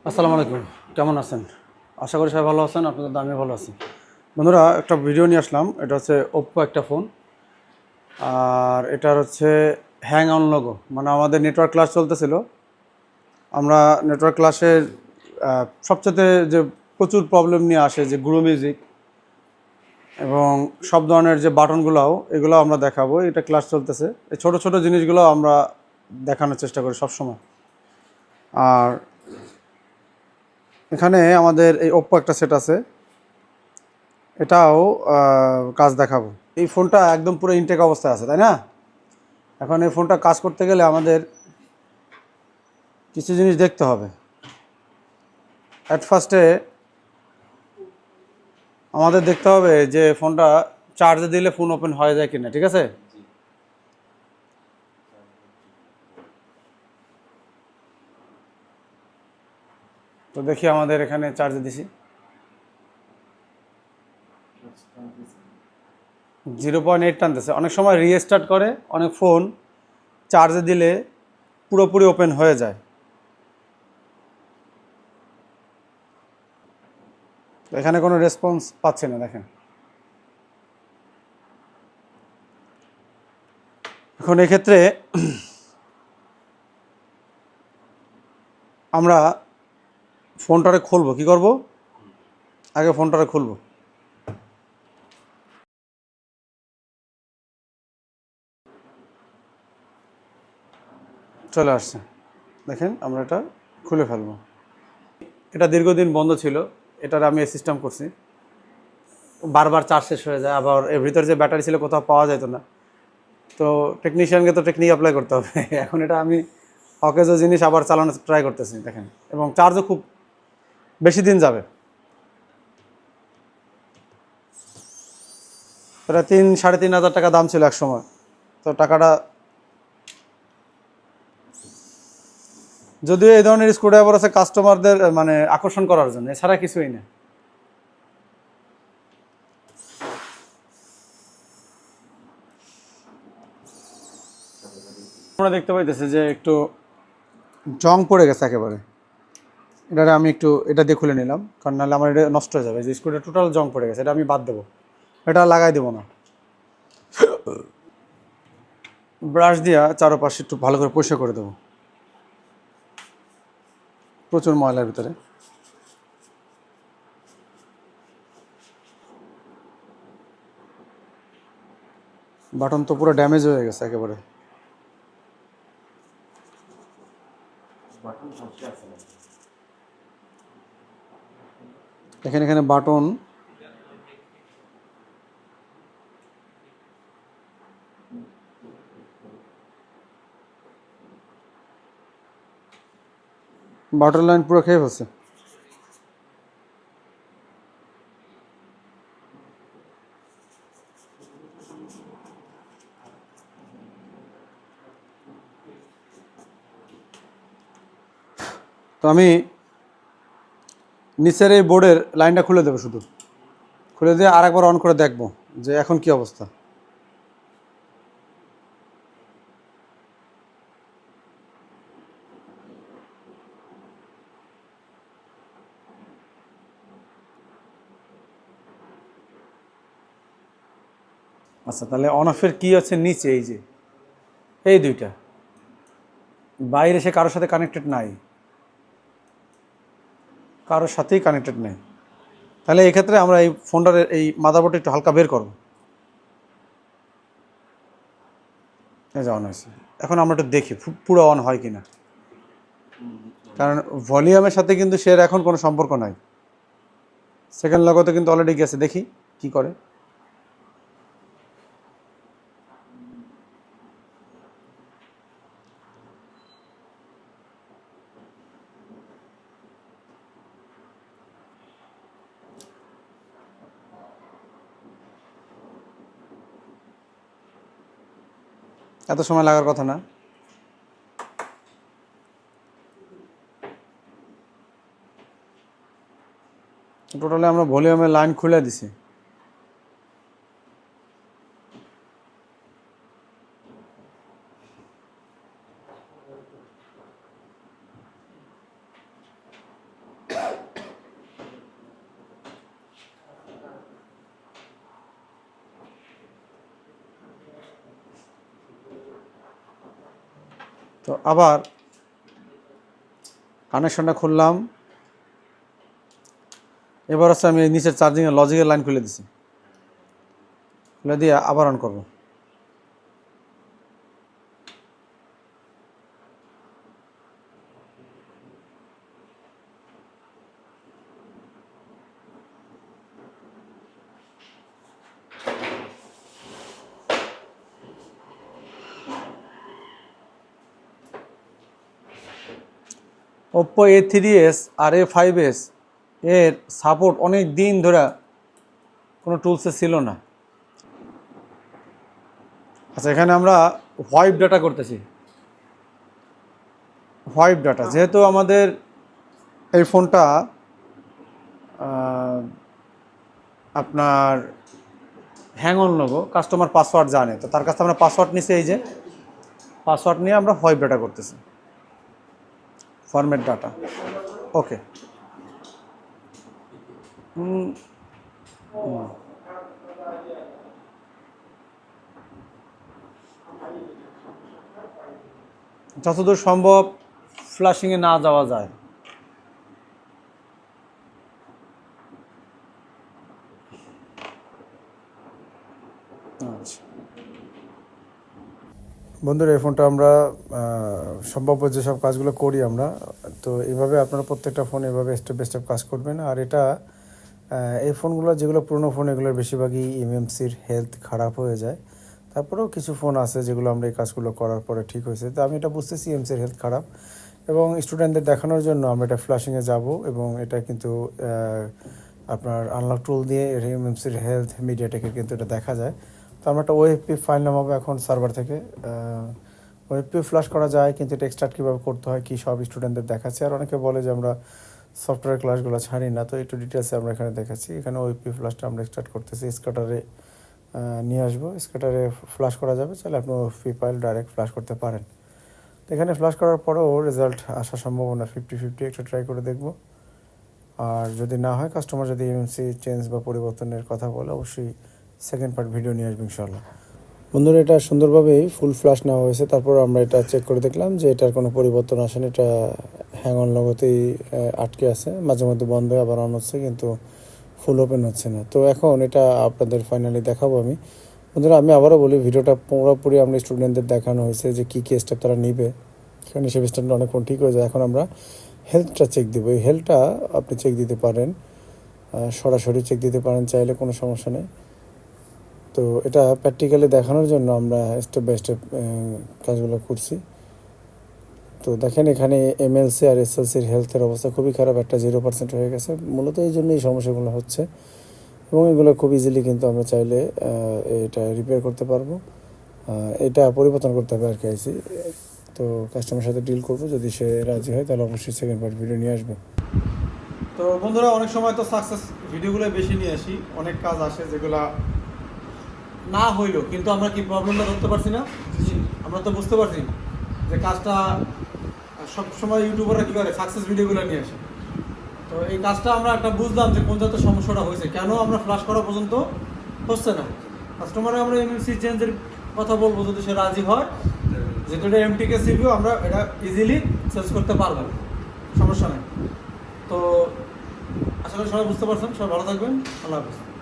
আসসালামু আলাইকুম, কেমন আছেন? আশা করি সবাই ভালো আছেন। আপনাদের তো আমিও ভালো আছি। বন্ধুরা, একটা ভিডিও নিয়ে আসলাম। এটা হচ্ছে ওপ্পো একটা ফোন, আর এটার হচ্ছে হ্যাং অন লোগো। মানে আমাদের নেটওয়ার্ক ক্লাস চলতেছিল, আমরা নেটওয়ার্ক ক্লাসের সবচেয়ে যে প্রচুর প্রবলেম নিয়ে আসে যে গ্রো মিউজিক এবং সব ধরনের যে বাটনগুলোও, এগুলো আমরা দেখাবো। এটা ক্লাস চলতেছে, এই ছোটো ছোটো জিনিসগুলো আমরা দেখানোর চেষ্টা করি সবসময়। আর এখানে আমাদের এই ওপ্পো একটা সেট আছে, এটাও কাজ দেখাবো। এই ফোনটা একদম পুরো ইনটেক অবস্থায় আছে, তাই না? এখন এই ফোনটা কাজ করতে গেলে আমাদের কিছু জিনিস দেখতে হবে। অ্যাট ফার্স্টে আমাদের দেখতে হবে যে ফোনটা চার্জে দিলে ফোন ওপেন হয়ে যায় কিনা, ঠিক আছে? তো দেখি আমাদের এখানে চার্জে দিছি, 0.8 টানতেছে। অনেক সময় রিস্টার্ট করে, অনেক ফোন চার্জে দিলে পুরোপুরি ওপেন হয়ে যায়। তো এখানে কোনো রেসপন্স পাচ্ছে না, দেখেন। এখন এক্ষেত্রে আমরা ফোনটারে খুলবো। কি করব? আগে ফোনটারে খুলবো। চলে আসছে, দেখেন। আমরা এটা খুলে ফেলবো। এটা দীর্ঘদিন বন্ধ ছিল, এটার আমি সিস্টেম করছি। বারবার চার্জ শেষ হয়ে যায়, আবার এর ভিতরে যে ব্যাটারি ছিল কোথাও পাওয়া যেত না। তো টেকনিশিয়ানকে তো টেকনিক অ্যাপ্লাই করতে হবে। এখন এটা আমি অকেজো জিনিস আবার চালানোর ট্রাই করতেছি, দেখেন। এবং চার্জও খুব বেশি দিন যাবে। প্রায় 3-3.5 হাজার টাকা দাম ছিল এক সময়। তো টাকাটা, যদিও এই ধরনের স্ক্রুড্রাইভার আছে কাস্টমারদের মানে আকর্ষণ করার জন্য, এছাড়া কিছুই না। আমরা দেখতে পাইতেছি যে একটু জং পড়ে গেছে একেবারে। এটা আমি একটু এটা দিয়ে খুলে নিলাম, কারণ নাহলে আমার এটা নষ্ট হয়ে যাবে। যে স্ক্রুটা টোটাল জং পড়ে গেছে, এটা আমি বাদ দেবো, এটা লাগাই দেবো না। ব্রাশ দিয়া চারপাশে একটু ভালো করে পরিষ্কার করে দেবো। প্রচুর ময়লার ভিতরে। বাটন তো পুরো ড্যামেজ হয়ে গেছে একেবারে। এখানে এখানে বাটন বাটন লাইন পুরো খেয়ে ফেলছে। তো আমি নিচের এই বোর্ডের লাইনটা খুলে দেবো, শুধু খুলে দিয়ে আরেকবার অন করে দেখবো যে এখন কি অবস্থা। আচ্ছা, তাহলে অন অফের কি আছে নিচে, এই যে এই দুইটা, বাইরে সে কারোর সাথে কানেক্টেড নাই, কারোর সাথেই কানেক্টেড নেই। তাহলে এক্ষেত্রে আমরা এই ফোনটার এই মাদারবোর্ডটা একটু হালকা বের করবো। এই যে অন হয়েছে। এখন আমরা একটু দেখি পুরো অন হয় কি না, কারণ ভলিউমের সাথে কিন্তু সে এখন কোনো সম্পর্ক নাই। সেকেন্ড লগতে কিন্তু অলরেডি গেছে, দেখি কি করে। এত সময় লাগার কথা না। টোটালি আমরা ভলিউমের লাইন খুলে দিছি। তো আবার কানেকশনটা খুললাম। এবার হচ্ছে আমি নিচের চার্জিংয়ের লজিকের লাইন খুলে দিছি, খুলে দিয়ে আবার অন করব। Oppo A3s আর A5s এর সাপোর্ট অনেক দিন ধরে কোনো টুলসে ছিল না। আচ্ছা, এখানে আমরা হোয়াইপ ডাটা করতেছি। হোয়াইপ ডাটা যেহেতু আমাদের এই ফোনটা আপনার hang on logo, customer password জানে, তো তার কাছে আমরা পাসওয়ার্ড নিছি। এই যে পাসওয়ার্ড নিয়ে আমরা হোয়াইপ ডাটা করতেছি, ফরম্যাট ডাটা। ওকে, যতদূর সম্ভব ফ্ল্যাশিংয়ে না যাওয়া যায়। আচ্ছা বন্ধুরা, এই ফোনটা আমরা সম্ভাব্য যেসব কাজগুলো করি আমরা, তো এইভাবে আপনারা প্রত্যেকটা ফোন এভাবে স্টেপ বাই স্টেপ কাজ করবেন। আর এটা এই ফোনগুলো যেগুলো পুরনো ফোন, এগুলোর বেশিরভাগই এমএমসির হেলথ খারাপ হয়ে যায়। তারপরেও কিছু ফোন আছে যেগুলো আমরা এই কাজগুলো করার পরে ঠিক হয়েছে। তো আমি এটা বুঝতেছি এমএমসির হেলথ খারাপ, এবং স্টুডেন্টদের দেখানোর জন্য আমরা এটা ফ্ল্যাশিংয়ে যাব, এবং এটা কিন্তু আপনার আনলক টুল দিয়ে এমএমসির হেলথ মিডিয়াটেকের কিন্তু এটা দেখা যায়। তো আমরা একটা ওএফপি ফাইল নামাবো এখন সার্ভার থেকে। ওএফপি ফ্ল্যাশ করা যায়, কিন্তু এটা এক্সট্রাক্ট কীভাবে করতে হয় কী সব স্টুডেন্টদের দেখাচ্ছে। আর অনেকে বলে যে আমরা সফটওয়্যার ক্লাসগুলো ছাড়ি না, তো একটু ডিটেলসে আমরা এখানে দেখাচ্ছি। এখানে ওএফপি ফ্ল্যাশটা আমরা এক্সট্রাক্ট করতেছি, স্ক্যাটারে নিয়ে আসবো। স্ক্যাটারে ফ্ল্যাশ করা যাবে, চাইলে আপনি ওএফপি ফাইল ডাইরেক্ট ফ্ল্যাশ করতে পারেন। তো এখানে ফ্ল্যাশ করার পরেও রেজাল্ট আসার সম্ভাবনা 50-50, একটা ট্রাই করে দেখব। আর যদি না হয়, কাস্টমার যদি এমএমসি চেঞ্জ বা পরিবর্তনের কথা বলে, অবশ্যই সেকেন্ড পার্ট ভিডিও নিয়ে আসবে ইনশাআল্লাহ। বন্ধুরা, এটা সুন্দরভাবেই ফুল ফ্ল্যাশ নেওয়া হয়েছে। তারপর আমরা এটা চেক করে দেখলাম যে এটার কোনো পরিবর্তন আসেনি। এটা হ্যাং অন লোগোতেই আটকে আছে, মাঝে মধ্যে বন্ধ হয়ে আবার অন হচ্ছে, কিন্তু ফুল ওপেন হচ্ছে না। তো এখন এটা আপনাদের ফাইনালি দেখাবো আমি। বন্ধুরা, আমি আবারও বলি, ভিডিওটা পুরোপুরি আমরা স্টুডেন্টদের দেখানো হয়েছে যে কী কী স্টেপ তারা নিবে, সেখানে সেই স্টেপটা অনেকক্ষণ ঠিক হয়ে যায়। এখন আমরা হেলথটা চেক দেবো। এই হেলথটা আপনি চেক দিতে পারেন, সরাসরি চেক দিতে পারেন চাইলে, কোনো সমস্যা নেই। তো এটা প্র্যাকটিক্যালি দেখানোর জন্য আমরা স্টেপ বাই স্টেপ কাজগুলো করছি। তো দেখেন, এখানে এমএলসি আর এসএলসির হেলথের অবস্থা খুবই খারাপ, একটা 0% হয়ে গেছে। মূলত এই জন্যই সমস্যাগুলো হচ্ছে, এবং এগুলো খুব ইজিলি কিন্তু আমরা চাইলে এটা রিপেয়ার করতে পারবো। এটা পরিবর্তন করতে হবে আর কি আইসি। তো কাস্টমারের সাথে ডিল করবো, যদি সে রাজি হয় তাহলে অবশ্যই সেকেন্ড পার্ট ভিডিও নিয়ে আসবো। তো বন্ধুরা, অনেক সময় তো সাকসেস ভিডিওগুলো বেশি নিয়ে আসি, অনেক কাজ আসে যেগুলা না হইলো, কিন্তু আমরা কি প্রবলেমটা ধরতে পারছি না, আমরা তো বুঝতে পারছি যে কাজটা সবসময় ইউটিউবাররা কী করে সাকসেস ভিডিওগুলো নিয়ে আসে। তো এই কাজটা আমরা একটা বুঝলাম যে কোন জাতের সমস্যাটা হয়েছে, কেন আমরা ফ্ল্যাশ করা পর্যন্ত হচ্ছে না। কাস্টমারে আমরা এমএমসি চেঞ্জের কথা বলবো, যদি সে রাজি হয়, যেটা এমটিকে সিপিইউ আমরা এটা ইজিলি চেঞ্জ করতে পারবো, সমস্যা নেই। তো আশা করি সবাই বুঝতে পারছেন। সবাই ভালো থাকবেন। আল্লাহ হাফেজ।